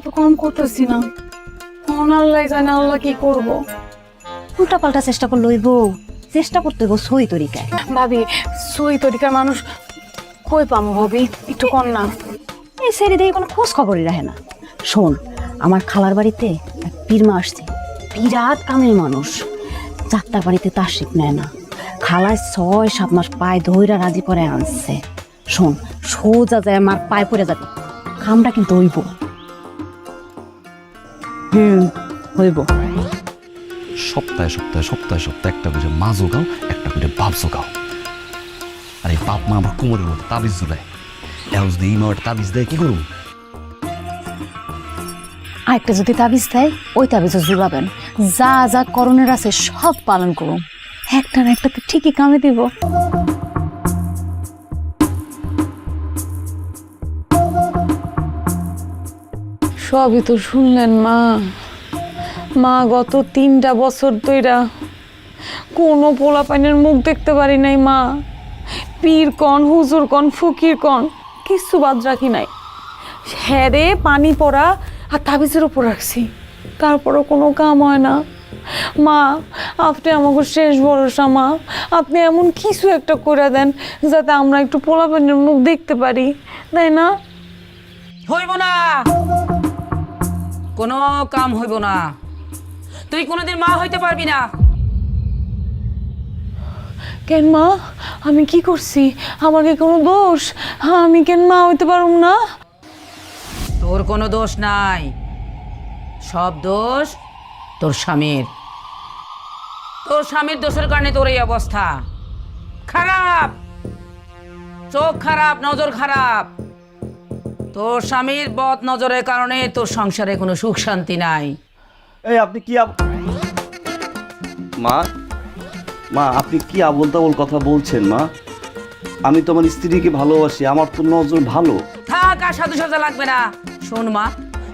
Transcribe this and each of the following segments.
তো কম করতেছি না। আল্লাহ জানে আল্লাহ কি করব। উল্টা পাল্টা চেষ্টা করলে হইব, চেষ্টা করতে হইব সই তরিকায়। ভাবি সই তরিকার মানুষ কই পামো ভাবি, একটু কর না। এই ছেড়ে দিয়ে কোনো খোঁজ খবরই রাখে না। শোন, আমার খালার বাড়িতে এক পীরমা আসছে, বিরাট কামের মানুষ, যাত্রা বাড়িতে তার শিখ নেয় না। খালায় ৬-৭ মাস পায়ে ধইরা রাজি করে আনছে। শোন, সোজা যায় আমার পায়ে পড়ে যাবে, কামটা কিন্তু হইব। হইব। সপ্তাহে সপ্তাহে সপ্তাহে সপ্তাহে একটা করে মা জোগাও, একটা করে বাপ জোগাও। আর এই বাপ মা আমার কোমরের মতো তাবিজ জুড়ায়, এও যদি এই মা একটা তাবিজ দেয় কি করবো? আরেকটা যদি তাবিজ দেয়, ওই তাবিজও জুড়াবেন। যা যা করণের আছে সব পালন করুন, একটা না একটা তো ঠিকই কামে দিব। সবই তো শুনলেন মা। মা গত 3টা বছর ধইরা কোনো পোলাপাইনের মুখ দেখতে পারি নাই মা। পীর কন, হুজুর কন, ফকির কন, কিছু বাদ রাখি নাই। হেরে পানি পড়া আর তাবিজের উপর রাখছি, তারপরও কোনো কাম হয় না। মা আপনি আমাকে শেষ ভরসা মা, আপনি এমন কিছু একটা করে দেন যাতে আমরা একটু পোলাপাইনের মুখ দেখতে পারি, তাই না? হইব না, কোনো কাম হইব না। তুই কোনোদিন মা হইতে পারবি না। কেন মা, আমি কি করছি? আমার কি কোনো দোষ? আমি কেন মা হইতে পারুম না? তোর কোনো দোষ নাই, সব দোষ তোর স্বামীর। তোর স্বামীর দোষের কারণে তোর এই অবস্থা। খারাপ, চোখ খারাপ, নজর খারাপ। তোর স্বামীর বদ নজরের কারণে তোর সংসারে কোনো সুখ শান্তি নাই। এই আপনি কি মা, মা আপনি কি আবোল তাবোল কথা বলছেন মা? আমি তো আমার স্ত্রীকে ভালোবাসি, আমার তো নজর ভালো। থাক, আর সাধু সাজা লাগবে না। শোন মা,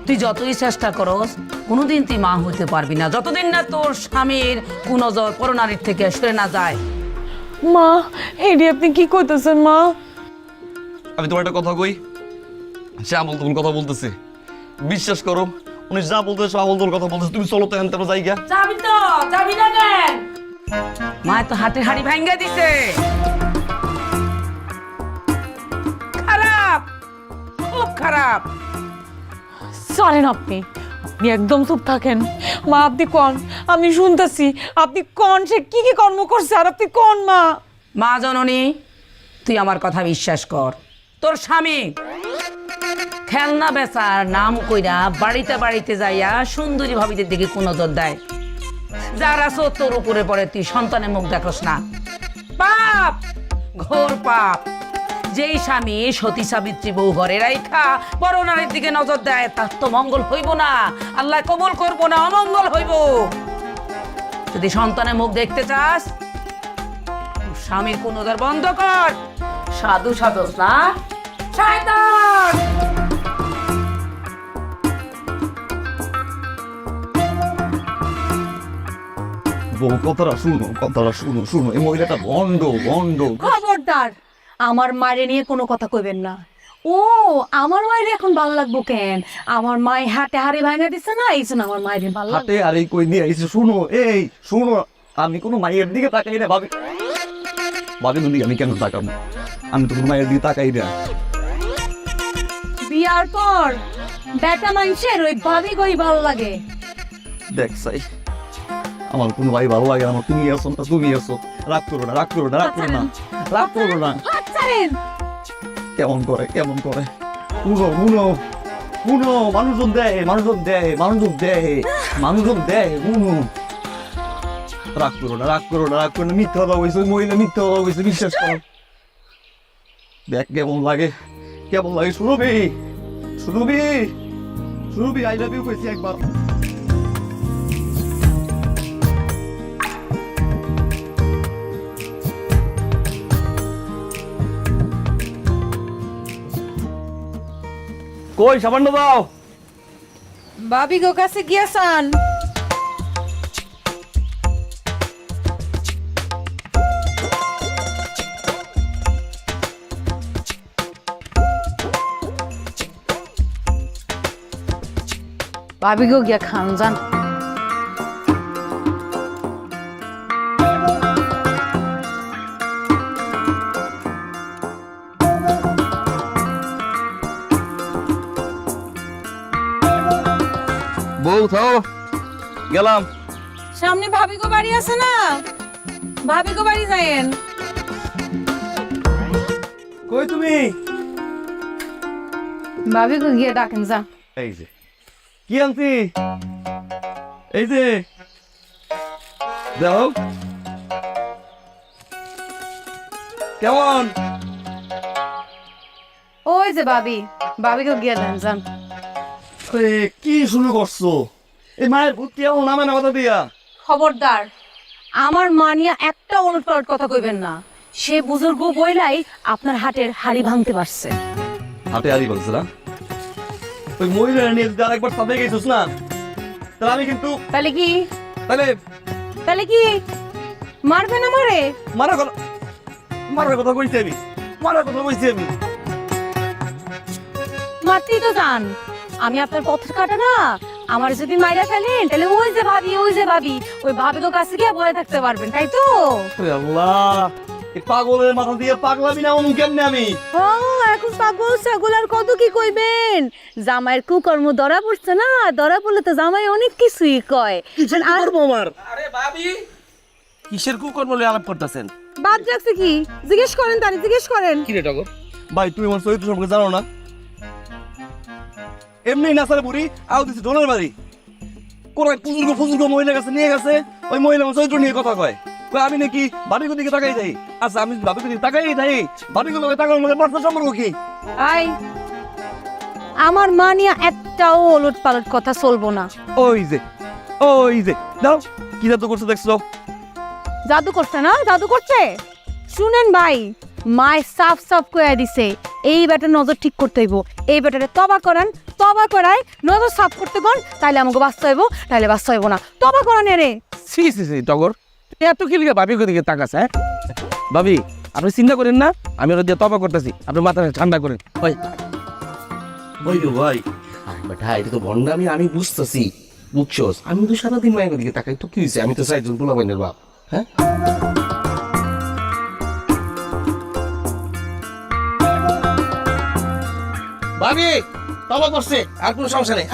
তুই যতই চেষ্টা করস কোনোদিন তুই মা হইতে পারবি না, যতদিন না তোর স্বামীর কুনজর পরনারীর থেকে সরে না যায়। মা এডি আপনি কি কইতেছেন মা? আমি তোমার একটা কথা কই, সে আমল তোমার কথা বলতেছে, বিশ্বাস করো উনি যা বলতেছে আমল তোমার কথা বলতেছে। তুমি চলো তো এখান থেকে যাই গা। যাবি তো, যাবি না কেন? মা তো হাতে হাড়ি ভাঙ্গা দিছে। খারাপ, খুব খারাপ। জানেন আপনি, আপনি একদম চুপ থাকেন। মা আপনি কন, আমি শুনতেছি। আপনি কন সে কি কি কর্ম করছে, আর আপনি কন মা। মা জননী, তুই আমার কথা বিশ্বাস কর। তোর স্বামী খেলনা বেচার নাম কইরা বাড়িতে বাড়িতে যাইয়া সুন্দরী ভাবিদের দিকে কোন নজর দেয়। যারা তোর উপরে পড়ে তুই সন্তানের মুখ দেখোস না। পাপ, ঘোর পাপ। যেই স্বামী সতী সাবিত্রী বউ ঘরে রাইখা বড় নারীর দিকে নজর দেয়, তার তো মঙ্গল হইব না, আল্লাহ কবুল করবো না, অমঙ্গল হইব। যদি সন্তানের মুখ দেখতে চাস, স্বামীর কোন নজর বন্ধ কর। সাধু সাধস না, শয়তান। বউ কথাটা শুনো, কথাটা শুনো, শুনো। এই মহিলাটা ভণ্ড, ভণ্ড। খবরদার, আমার মায়ের নিয়ে কোনো কথা কইবেন না। ও আমার মায়ের এখন ভালো লাগবো কেন? আমার মায় হাতে হাড়ি ভাঙা দিচ্ছে না, এই জন্য আমার মায়ের ভালো লাগবে। হাতে আর এই কই দিয়ে আইছে। শুনো, এই শুনো, আমি কোনো মায়ের দিকে তাকাই না। ভাবি, ভাবি নদী আমি কেন তাকাবো? আমি তো কোনো মায়ের দিকে তাকাই না। বিয়ার পর বেটা মানুষের ওই ভাবি কই ভালো লাগে। দেখ সাই, আমার কোনো ভাই ভালো লাগে না। আমার তুমি আছো না, তুমি আছো। রাগ করো না, রাগ করো না, রাগ করো না, রাগ করো না। কেমন করে, কেমন করে? শুনো, শুনো, শুনো। মানুষজন দেয়, মানুষজন দেয়, মানুষজন দেয়, মানুষজন দেয়। শুনো, রাগ করো না, রাগ করো না, রাগ করো না। মিথ্যা কথা বলছে ওই মহিলা, মিথ্যা কথা বলছে, বিশ্বাস করো। দেখ কেমন লাগে, কেমন লাগে। সুরভি, সুরভি, সুরভি, আই লাভ ইউ কইছি একবার। কই সামান্য দাও। ভাবি গো কাছে গিয়াছান। ভাবি গো গিয়া খান যান। বউ থাও, গেলাম। সামনে ভাবি গো বাড়ি আছে না, ভাবি গো বাড়ি যায়েন। কই তুমি? ভাবি গো গিয়ে ডাকেন যা। এই যে কি আনছি, এই যে দাও। কেমন? ওই যে ভাবি, ভাবি গো গিয়ে দেন যান। কি শুরু করছো? এই মায়ের ভূত কি এমন নামে না কথা দিয়া? খবরদার, আমার মা নিয়ে একটা উলটপালট কথা কইবেন না। সে বুজুর্গ বইলাই আপনার হাটের হাড়ি ভাঙতে পারছে। হাতে আরি বলছে না, ওই মহিলা নিয়ে যদি আরেকবার সাথে গেছিস না, তাহলে আমি কিন্তু তাহলে কি? তাহলে তাহলে কি মারবে না মারে? মারার কথা কইছি আমি, মারার কথা কইছি আমি। মারতেই তো জান, আমি আপনার পথের কাটা না। আমার যদি মাইরা ফেলেন তাহলে ওই যে ভাবি, ওই যে ভাবি, ওই ভাবির কাছে গিয়ে বলে থাকতে পারবেন, তাই তো? ওরে আল্লাহ, এই পাগলের মাথা দিয়ে পাগলামি না অনু কেমনে আমি? ও এখন পাগল ছাগল আর কত কি কইবেন? জামাইয়ের কুকর্ম ধরা পড়ছে না, ধরা পড়লে তো জামাই অনেক কিছুই কয়। কিসের করবো আমার? আরে ভাবি, কিসের কুকর বলে আলাপ করতেছেন? বাদ রাখছে কি? জিজ্ঞেস করেন, তারে জিজ্ঞেস করেন। কি রে টগর? ভাই তুমি আমার চরিত্র সম্পর্কে জানো না? এমনি নাসারে বুড়ি আও দিছে ডোনার বাড়ি, কোন এক ফুজুর্গ মহিলার কাছে নিয়ে গেছে। ওই মহিলা আমার চরিত্র নিয়ে কথা কয়, কয় আমি নাকি বাড়ির দিকে তাকাই যাই। আচ্ছা আমি বাড়ির দিকে তাকাই যাই, বাড়ির গুলো তাকানোর মধ্যে পার্থক্য সম্পর্ক কি? আই আমার মা নিয়ে একটাও ওলট পালট কথা চলবো না। ওই যে দাও, কি জাদু করছে দেখছো? জাদু করছে না? জাদু করছে? শুনেন ভাই, মায় সাফ সাফ কইয়া দিছে এই ব্যাটার নজর ঠিক করতে হইব। এই ব্যাটারে তবা করেন, তবা করায় নজর সাফ করতে কোন, তাইলে আমাকে বাঁচতে হইব, তাইলে বাঁচতে হইব না। তবা করেন রে। সি সি সি টগর, এত কি লিখে ভাবি দিকে তাকাস? হ্যাঁ ভাবি, আপনি চিন্তা করেন না, আমি ওরা দিয়ে তবা করতেছি, আপনি মাথা ঠান্ডা করেন। ওই ওই গো ভাই, বেটা, এটা তো ভণ্ডামি, আমি বুঝতেছি, বুঝছোস? আমি তো সারাদিন মায়ের দিকে তাকাই, তো কি হয়েছে? আমি তো চাইজন পোলা বাইনের বাপ। হ্যাঁ ভাবি, তবা করছে, আর কোনো সমস্যা নেই।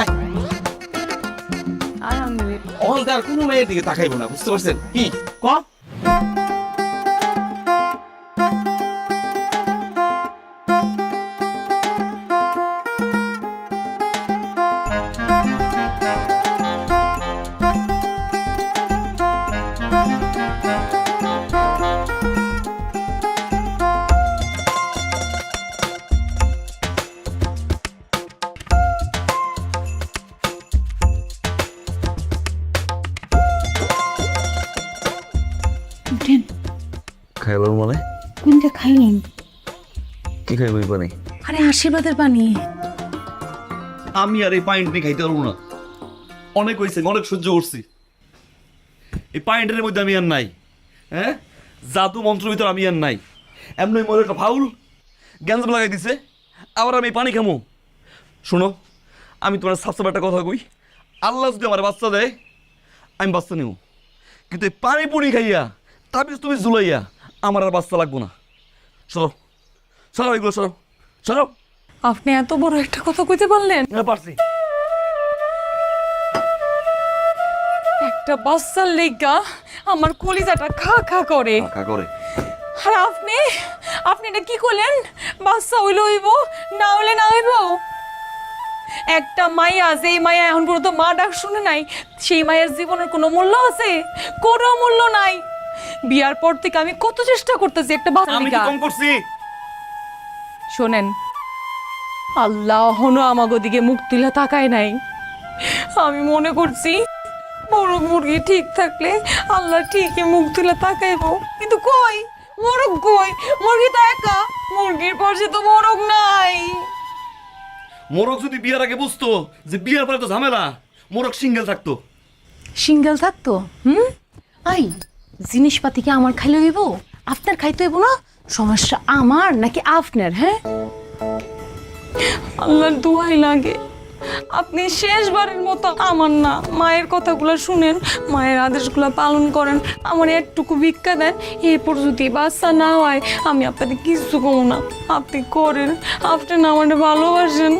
আর কোনো মেয়ের দিকে তাকাইবো না, বুঝতে পারছেন? কি ক? খাইলাম মানে? কোনটা খাইলেন? কি খাইব এই পানি? আরে আশীর্বাদের পানি। আমি আর এই পানিটা খাইতে পারবো না, অনেক হয়েছে, অনেক সহ্য করছি। এই পানিটার মধ্যে আমি আর নাই, হ্যাঁ জাদু মন্ত্র ভিতর আমি আর নাই। এমনি মনে একটা ফাউল গ্যাঞ্জাম লাগাই দিছে, আবার আমি এই পানি খামো। শোনো, আমি তোমার সাফসাফ একটা কথা কই, আল্লাহ যদি আমার বাচ্চা দেয় আমি বাচ্চা নেব, কিন্তু এই পানি পুনি খাইয়া তাবিজ তুমি ঝুলাইয়া আমার আর বাচ্চা লাগবো না। সরো সরো, এগুলো সরো সরো। আপনি এত বড় একটা কথা কইতে পারলেন? পারছি। একটা বাচ্চার লেগা আমার কলিজাটা খা খা করে। টাকা করে আর আপনি আপনি এটা কি করলেন? বাচ্চা হইলে হইব, না হলে না হইব। একটা মাইয়া, যেই মাইয়া এখন পর্যন্ত মা ডাক শুনে নাই, সেই মায়ের জীবনের কোনো মূল্য আছে? কোনো মূল্য নাই। বিয়ার পর থেকে আমি কত চেষ্টা করতেছি একটা বাচ্চা আমি কি লেগা। কম করছি? শোনেন, আল্লাহ এখনো আমাগো দিকে মুখ তুলে তাকায় নাই। আমি মনে করছি মোরগ মুরগি ঠিক থাকলে আল্লাহ ঠিকই মুখ তুলে তাকাইবো, কিন্তু কই মোরগ কই? মুরগি তো একা, মুরগির পাশে তো মোরগ নাই। মোরগ যদি বিয়ার আগে বুঝতো যে বিয়ার পরে তো ঝামেলা, মোরগ সিঙ্গেল থাকতো। সিঙ্গেল থাকতো? আই জিনিসপাতি কি আমার খাইলে হইব? আপনার খাইতে হইব না? সমস্যা আমার নাকি আপনার? হ্যাঁ আল্লাহর দোয়াই লাগে আপনি শেষবারের মতো আমার না মায়ের কথাগুলো শুনেন, মায়ের আদেশগুলো পালন করেন, আমার একটুকু ভিক্ষা দেন। এরপর যদি বাচ্চা না হয় আমি আপনাদের কিছু কমো না, আপনি করেন। আপনি না আমাকে ভালোবাসেন,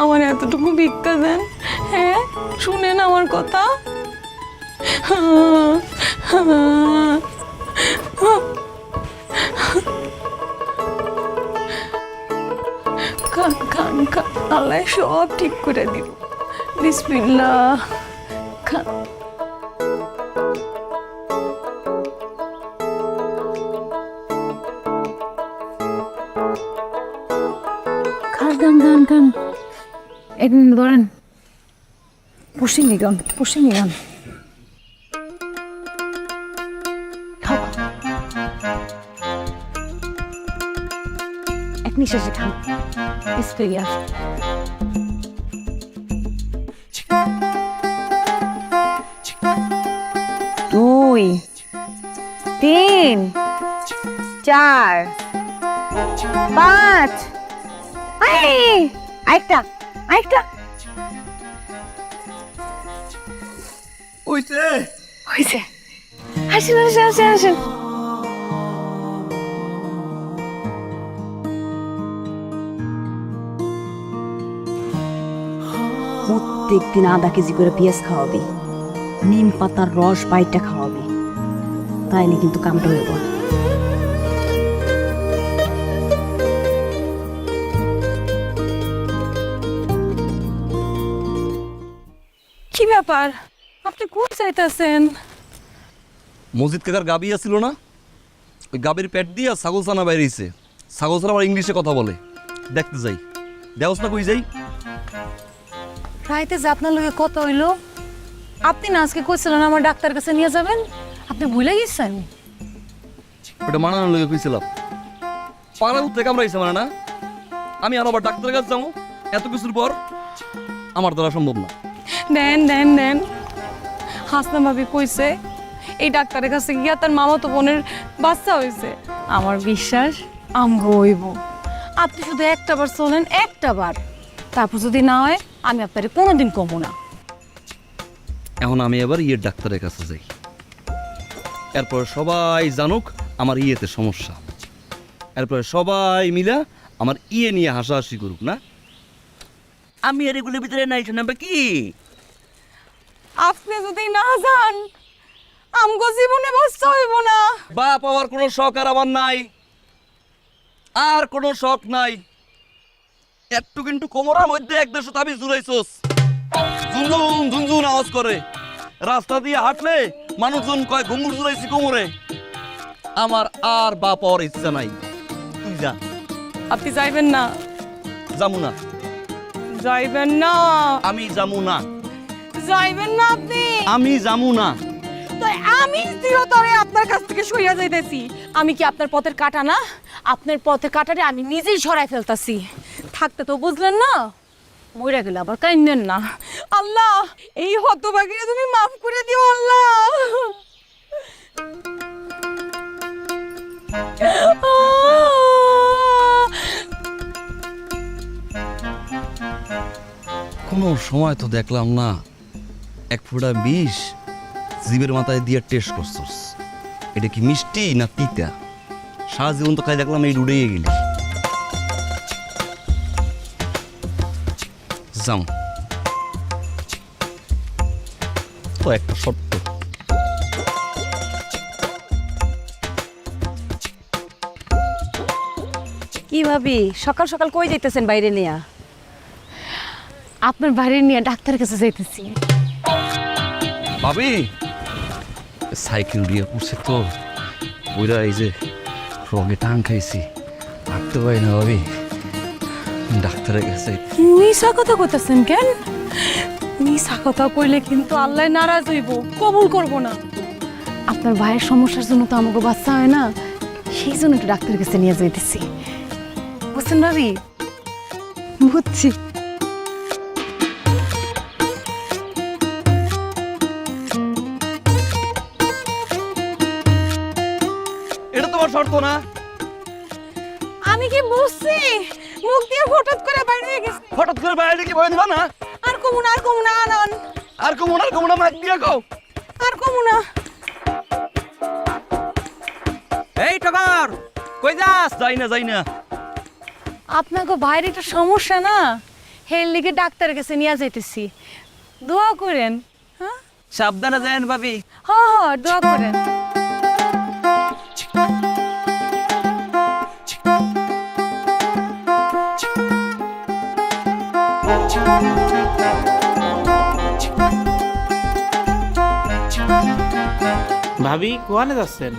আমার এতটুকু ভিক্ষা দেন। হ্যাঁ, শুনেন আমার কথা। খান খান খান, আল্লাহ সব ঠিক করে দিব। বিসমিল্লাহ, খান। খান খান খান খান, একদিন ধরেন পুষিনি গান, পুষিনি গান। এক নিঃশ্বাসে খান। বিসমিল্লাহ। 2 3 4 5 আরেকটা আরেকটা হইছে হয়েছে। আসেন আসেন আসেন আসেন। প্রত্যেকদিন আধা কেজি করে পেঁয়াজ খাওয়াবি, নিম পাতার রস বাইটা খাওয়াবি, তাইলে কিন্তু কামটা হইব। কি ব্যাপার, আপনি কোন চাইতেছেন? মসজিদ কাকার গাবি আছিল না, ওই গাবির পেট দিয়ে ছাগল ছানা বাইরেছে। ছাগল ছানা আবার ইংলিশে কথা বলে, দেখতে যাই। দেওস না কই যাই? রাইতে যে আপনার লগে কত হইলো, আপনি না আজকে কইছিলেন আমার ডাক্তার কাছে নিয়ে যাবেন, আপনি ভুলে গেছেন? ওটা মানানোর লগে কইছিলাম। পাগলা উঠতে কামড়াইছে মানে না, আমি আর আবার ডাক্তারের কাছে যাবো এত কিছুর পর? আমার দ্বারা সম্ভব না। দেন দেন দেন, হাসনা ভাবি কইছে এই ডাক্তারের কাছে গিয়া তার মামাতো বোনের বাচ্চা হয়েছে। আমার বিশ্বাস আমগো হইব। আপনি শুধু একটা বার চলেন, একটা বার, তারপর যদি না হয় আমি আপনারে কোনোদিন কমবো না। এখন আমি এবার ইয়ের ডাক্তারের কাছে যাই, এরপর সবাই জানুক আমার ইয়েতে সমস্যা, এরপরে সবাই মিলা আমার ইয়ে নিয়ে হাসাহাসি করুক না। আমি আর এগুলোর ভিতরে নাই শোনাবে কি? আপনি যদি না যান আমগো জীবনে বাচ্চা হইব না। বাপ হওয়ার কোনো শখ আর আমার নাই, আর কোনো শখ নাই। একটু কিন্তু কোমরের মধ্যে এক দেড়শো তাবিজ জুড়াইছোস, ঝুনঝুন ঝুনঝুন আওয়াজ করে। রাস্তা দিয়ে হাঁটলে মানুষজন কয় ঘুঙুর জুড়াইছি কোমরে। আমার আর বাপ হওয়ার ইচ্ছা নাই, তুই যা। আপনি যাইবেন না? যামু না, যাইবেন না? আমি যামু না, যাইবেন না আপনি? আমি যামু না। তো আমি চিরতরে আপনার কাছ থেকে সইয়া যাইতেছি। আমি কি আপনার পথের কাটা না? আপনার পথের কাটারে আমি নিজেই সরাই ফেলতাছি। থাকতে তো বুঝলেন না, মইরা গেলে আবার কাইন্দেন না। আল্লাহ, এই হতভাগীরে তুমি মাফ করে দিও আল্লাহ। কোনো সময় তো দেখলাম না এক ফোঁটা বিষ জীবের মাথায় দিয়ে টেস্ট করছস। এটা কি মিষ্টি না তিতা? সারা জীবন তো খাই দেখলাম এই উড়ে গেলি। যাম তো একটা শর্ত। কি ভাবি, সকাল সকাল কই যাইতেছেন বাইরে নিয়া? আপনার বাইরে নিয়ে ডাক্তারের কাছে যাইতেছি। ভাবি সাইকেল দিয়ে পড়ছে তো, ওইরা এই যে রঙে টান খাইছি, হাঁটতে পারি না ভাবি, ডাক্তারের কাছে। মিশা কথা কইতেছেন কেন? মিশা কথা কইলে কিন্তু আল্লাহ নারাজ হইব, কবুল করব না। আপনার ভাইয়ের সমস্যার জন্য তো আমাকে বাচ্চা হয় না, সেই জন্য একটু ডাক্তারের কাছে নিয়ে যাইতেছি। বুঝছেন ভাবি? বুঝছি। এটা তোমার শর্ত না? আমি কি বুঝছি? মুখ দিয়ে হঠাৎ করে বাইরে গেছে। হঠাৎ করে বাইরে কি ভয় দিবা না? কমুনা আনন আর কমো না মাইক দিয়া কও। আর কমুনা। এই টগর কই যাস? যাই না। আপনাকে বাইরে একটা সমস্যা না, হের লিগে ডাক্তারের কাছে নিয়ে যাইতেছি, দোয়া করেন। হ্যাঁ সাবধানে যান ভাবি। হ্যাঁ দোয়া করেন। ভাবি কোয়ানে যাচ্ছেন?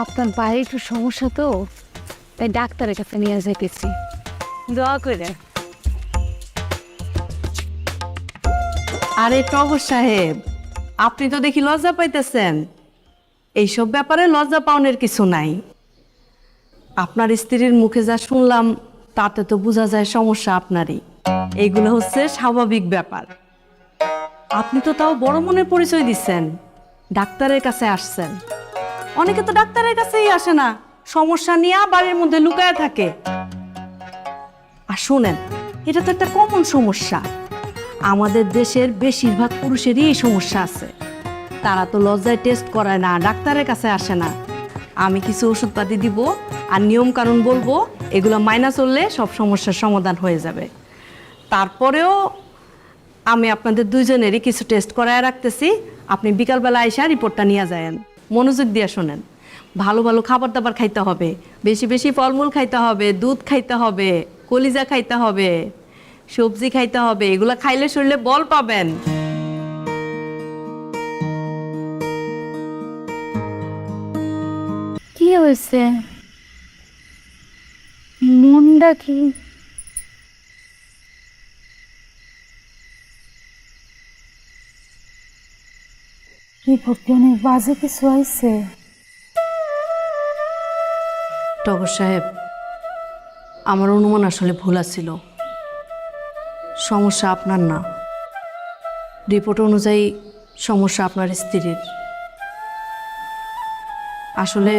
আপনার বাইরে একটু সমস্যা তো, তাই ডাক্তারের কাছে নিয়ে যাইতেছি, দোয়া করেন। আরে টগর সাহেব, আপনি তো দেখি লজ্জা পাইতেছেন। এইসব ব্যাপারে লজ্জা পাওনের কিছু নাই। আপনার স্ত্রীর মুখে যা শুনলাম তাতে তো বোঝা যায় সমস্যা আপনারই। এইগুলো হচ্ছে স্বাভাবিক ব্যাপার। আপনি তো তাও বড় মনের পরিচয় দিচ্ছেন, ডাক্তারের কাছে আসছেন। অনেকে তো ডাক্তারের কাছেই আসে না, সমস্যা নিয়ে বাড়ির মধ্যে লুকায় থাকে। আর শোনেন, এটা তো একটা কমন সমস্যা। আমাদের দেশের বেশিরভাগ পুরুষেরই এই সমস্যা আছে। তারা তো লজ্জায় টেস্ট করায় না, ডাক্তারের কাছে আসে না। আমি কিছু ওষুধপাতি দিব আর নিয়ম কানুন বলবো, এগুলো মাইনা চললে সব সমস্যার সমাধান হয়ে যাবে। তারপরেও আমি আপনাদের দুইজনেরই কিছু টেস্ট করায় রাখতেছি। আপনি বিকালবেলা আইসা রিপোর্টটা নিয়ে যায়েন। মনোযোগ দিয়ে শোনেন। ভালো ভালো খাবার দাবার খাইতে হবে, বেশি বেশি ফলমূল খাইতে হবে, দুধ খাইতে হবে, কলিজা খাইতে হবে, সবজি খাইতে হবে। এগুলা খাইলে শরীরে বল পাবেন। কি হয়েছে? মনটা কি? রিপোর্টে অনেক বাজে কিছু হয়েছে। টগর সাহেব, আমার অনুমান আসলে ভুল ছিল। সমস্যা আপনার না, রিপোর্ট অনুযায়ী সমস্যা আপনার স্ত্রীর। আসলে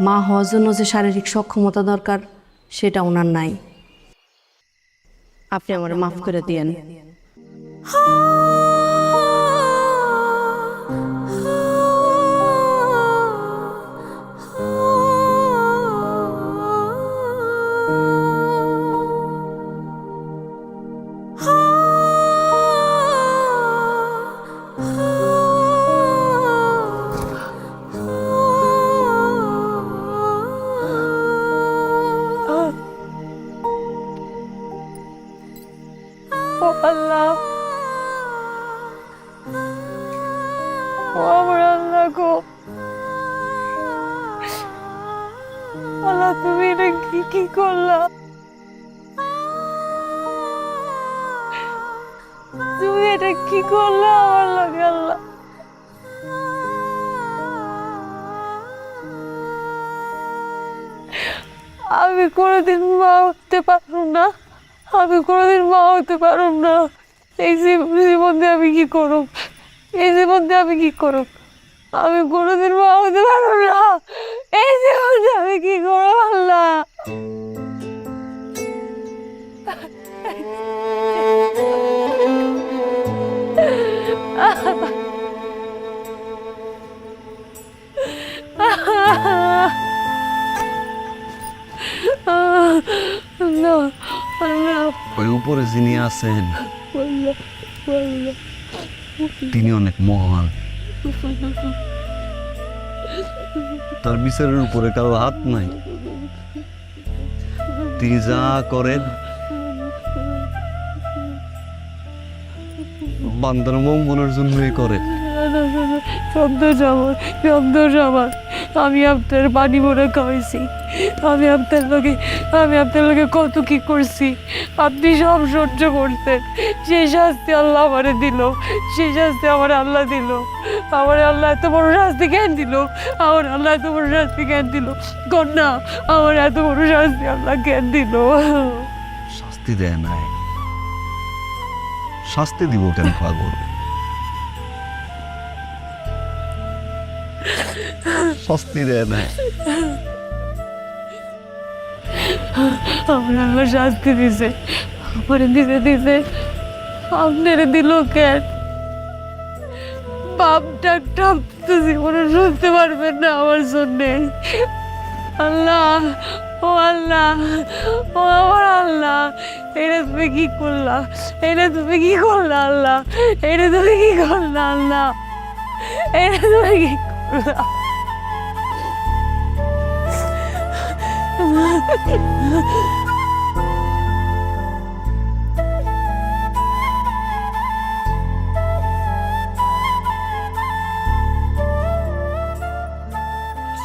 মা হওয়ার জন্য যে শারীরিক সক্ষমতা দরকার সেটা ওনার নাই। আপনি আমার মাফ করে দিয়েন। আল্লাহ, ও আমার আল্লাহ গো, আল্লাহ তুমি এটা কি করলা? তুমি এটা কি করলা আমার লাগে? আল্লাহ, আমি কোনোদিন মা হতে পারবো না, আমি কোনোদিন মা হতে পারব না। এই জীবন দিয়ে আমি কি করব? এই জীবন দিয়ে আমি কি করব? আমি কোনোদিন মা হতে পারব না। এই জীবন দিয়ে আমি কি করব? আল্লাহ, আল্লাহ, আল্লাহ, ওই উপরে যিনি আছেন তিনি অনেক মহান। তার বিচারের উপরে কারো হাত নাই। তিনি যা করেন বান্দার মঙ্গলের জন্যই করেন। সন্তোষ আমার, আমি আপনার পানি ভরে খাওয়াইছি, আমি আপনার লোকে কত কি করছি, আপনি সব সহ্য করতেন। সেই শাস্তি আল্লাহ আমারে দিল, সেই শাস্তি আমার আল্লাহ দিল। আমার আল্লাহ এত বড় শাস্তি কেন দিল? আমার আল্লাহ এত বড় শাস্তি কেন দিল? কন্যা, আমার এত বড় শাস্তি আল্লাহ কেন দিল? শাস্তি দেয় নাই, শাস্তি দিব কেন পাগল? শাস্তি দেয় নাই। আমার আল্লাহ শাস্তি দিছে, আমারে দিতে দিতে আপনারে দিল কেন? বাপ ডাকটা তো জীবনে শুনতে পারবেন না আমার জন্যে। আল্লাহ, ও আল্লাহ, ও আমার আল্লাহ, এটা তুমি কি করলা? এটা তুমি কি করলা আল্লাহ? এটা তুমি কি করলা আল্লাহ? এটা তুমি কি করলা?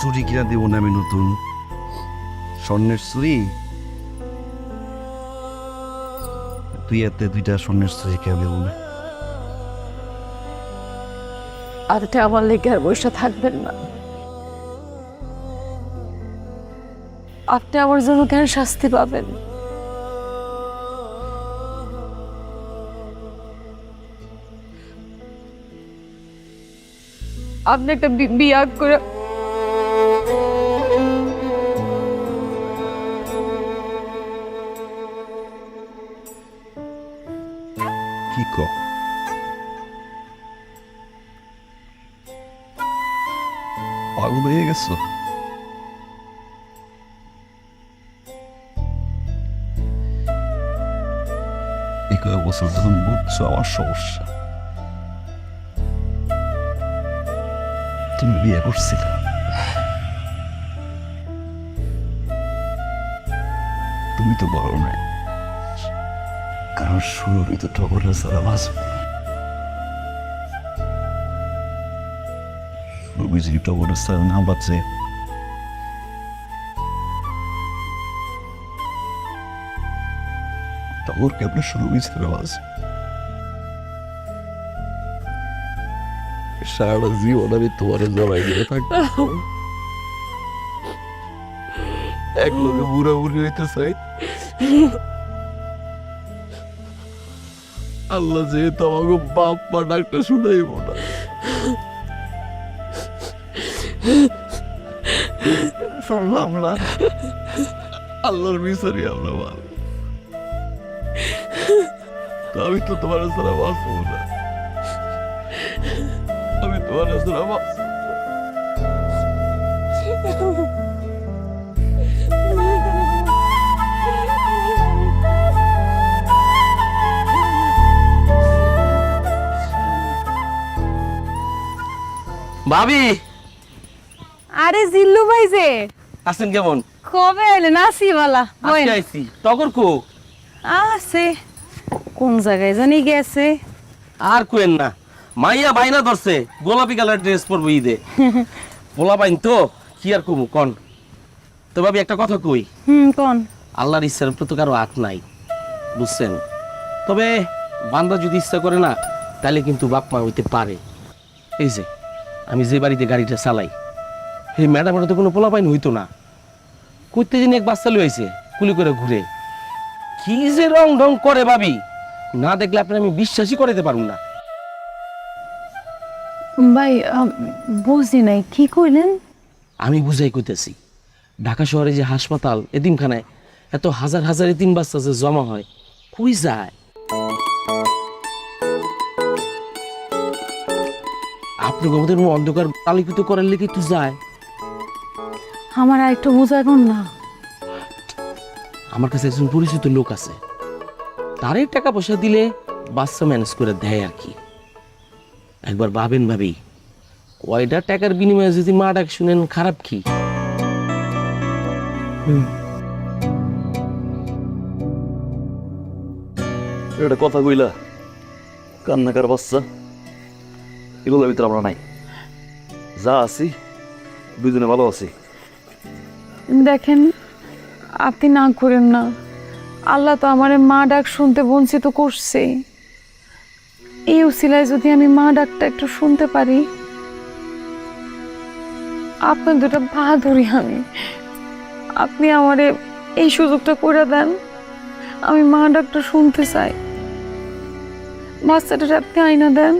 চুরি কিনা দেবো না আমি নতুন স্বর্ণের চুরি? তুই এতে দুইটা স্বর্ণের চুরি কেউ দেবো না। আর এটা আমার লেগে আর বসে থাকবেন না। আপনি আমার জন্য কেন শাস্তি পাবেন? আপনি একটা বিয়া করে কি কর পাগল হয়ে গেছো? এই কয়েক বছর যখন বুঝছো আমার সমস্যা, তুমি বিয়ে করছিলে, তুমি তো বড় নাই, কারণ সুরভি তো টগরের ছাড়া বাঁচবে না। সুরভি যদি টগরের ছাড়া না বাঁচে, টগর কেমন সুরভি ছাড়া বাঁচে? সারাটা জীবন আমি তোমার জড়াই দিয়ে থাকবো, এক লোকে বুড়া বুড়ি হইতে চাই। আল্লাহ যেহেতু আমাকে বাপ মা ডাক্তার শুনাইব না, শুনলাম না, আল্লাহর বিচারি আমরা ভালো। তো আমি তো তোমার ছাড়া বাঁচবো না, আমি তোমার ছাড়া বাঁচবো। ভাবি আরে জিল্লু ভাই যে আছেন কেমন? কবে এলেন? আসি বালা আজকে আইছি। টগর কো? আছে কোন জায়গায় জানি গেছে। আর কোয়েন না, মাইয়া বাইনা ধরছে গোলাপি কালার ড্রেস পরবো ঈদে। পোলা বাইন তো কি আর কমু কন। তো ভাবি একটা কথা কই, কোন? আল্লাহর ইচ্ছার উপর তো কারো হাত নাই, বুঝছেন? তবে বান্দা যদি ইচ্ছা করে না, তাহলে কিন্তু বাপ মা হইতে পারে। এই যে আমি যে বাড়িতে গাড়িটা চালাই, এই ম্যাডামের তো কোনো পোলা পাইন হইতো না। করতে দিন এক বাচ্চা লই আইছে কুলি করে ঘুরে, কি যে রং ঢং করে ভাবি, না দেখলে আপনি আমি বিশ্বাসই করাইতে পারুন না। ভাই বুঝি নাই, কি কইলেন? আমি বুঝাই কইতেছি, ঢাকা শহরে যে হাসপাতাল এতিমখানায় এত হাজার হাজার এতিম বাচ্চা যে জমা হয়, কই যায়? আপনি আমাদের অন্ধকার আলোকিত করার লেগে একটু যায়। আমার আর একটু বুঝাবেন না? আমার কাছে একজন পরিচিত লোক আছে, তারই টাকা পয়সা দিলে বাচ্চা ম্যানেজ করে দেয় আর কি। একবার ভাবেন ভাবি, কয়টা টাকার বিনিময়ে যদি মা ডাক শুনেন, খারাপ কি? এটা কথা কইলা, কান্নাকার বাচ্চা, এগুলোর ভিতরে আমরা নাই। যা আছি দুজনে ভালো আছি। দেখেন, আপনি না করেন না। আল্লাহ তো আমার মা ডাক শুনতে বঞ্চিত করছে। এই উসিলায় যদি আমি মা ডাকটা একটু শুনতে পারি, আপনার দুটা বাহাদুরি আমি, আপনি আমারে এই সুযোগটা করে দেন। আমি মা ডাকটা শুনতে চাই। বাচ্চাটার আপনি আইনা দেন।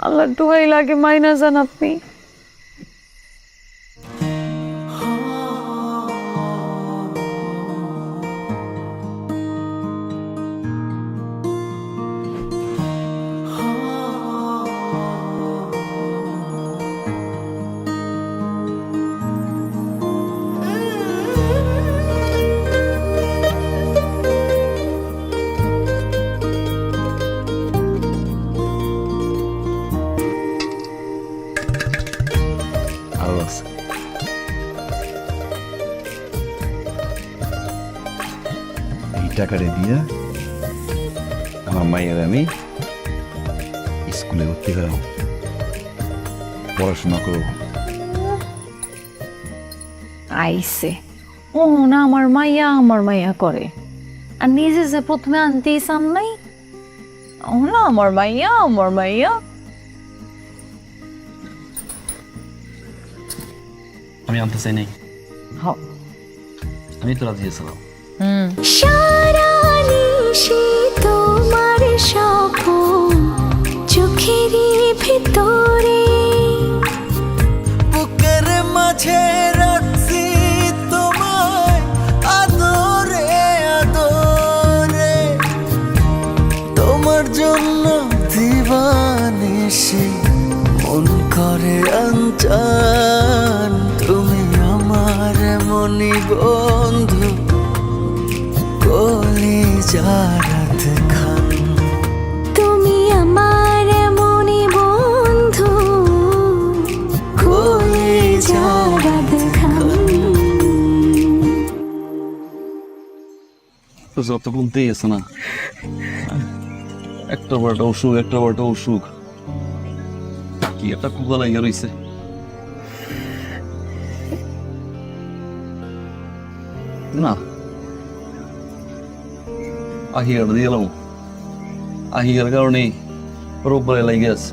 আল্লাহর দোয়াই লাগে, মাইনা যান আপনি। টাকাটা দিয়ে আমার মায়ের আমি স্কুলে ভর্তি হলাম, পড়াশোনা করব। আইসে ও না আমার মাইয়া করে, আর নিজে যে প্রথমে আনতেই চান নাই, ও না আমার মাইয়া। আমি আনতে চাই নাই, হ আমি তো রাজি আছিলাম। তোমার স্বপ্ন চোখেরই ভিতরে বুকের মাঝে রাখছি তোমায় আদরে আদরে, তোমার জন্য দিবানিশি মন করে আনচান, তুমি আমার মনি বন্ধু কলিজারাত খান, তুমি আমার মনি বন্ধু কলিজারাত খান। তো যত বলতেই আছে না, একটা বড়টা অসুখ, কি একটা কুবা লাগিয়ে রয়েছে। না আহিয়ার দিয়ে এলাম, আহিয়ার কারণে রোববারে লাগে আছে।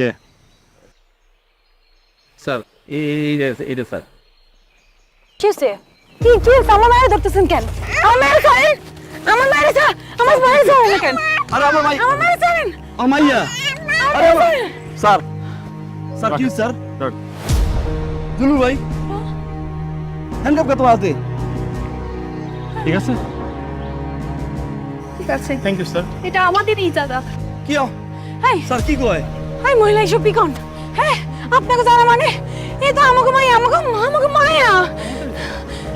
কে স্যার এইটা স্যার। কিসে কি আমার মায়ের ধরতেছেন কেন? আমার মায়ের ছাড়েন, আমার মায়ের ছাড়েন কেন? আরে আমার ভাই, আমার মায়ের ছাড়েন, আমাইয়া, আরে স্যার, স্যার কি স্যার? দুলু ভাই, হ্যান্ডকাপ কত আছে? ঠিক আছে, ঠিক আছে, থ্যাংক ইউ স্যার। এটা আমাদেরই দাদা। কি হাই স্যার কি কয়? হাই মহিলা এসব পিকন, হ্যাঁ আপনাকে জানা মানে এই তো আমাকে মায়া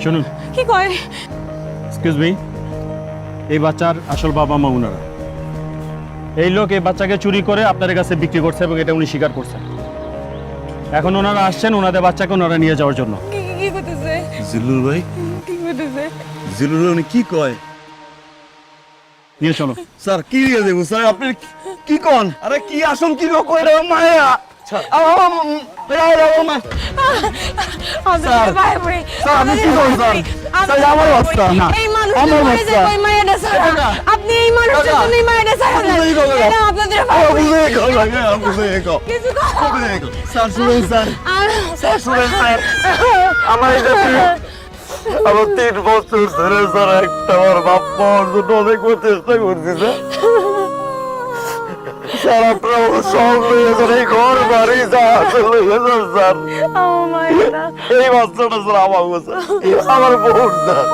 শুনুন, কি কয়? এক্সকিউজ মি, এই বাচ্চার আসল বাবা মা উনারা। এই লোক এই বাচ্চাকে চুরি করে আপনাদের কাছে বিক্রি করছে এবং এটা উনি স্বীকার করছেন। এখন ওনারা আসছেন ওনাদের বাচ্চাকে ওনারা নিয়ে যাওয়ার জন্য। কি করতেছে? জিল্লুর ভাই, কি করতেছে? জিল্লুর ভাই উনি কি কয়? নিয়ে চলো। স্যার কি দিয়ে দেবো স্যার, আপনি কি কন? আরে কি আসুন কি রকম এটা মায়া, স্যার আপনি কি করেন স্যার? স্যার আমার বাচ্চা না, আমার বাচ্চা। আপনি এই মানুষের জন্য মায়েরা স্যার শুনেন স্যার, স্যার শুনেন স্যার, আমার আমার 3 বছর ধরে স্যার একটা আমার বাপ পাওয়ার জন্য অনেক চেষ্টা করছি স্যার। স্যার আপনার সব লইয়া স্যার, এই ঘর বাড়ি যা আছে লইয়া স্যার, এই বাচ্চাটা স্যার আমার বউ স্যার।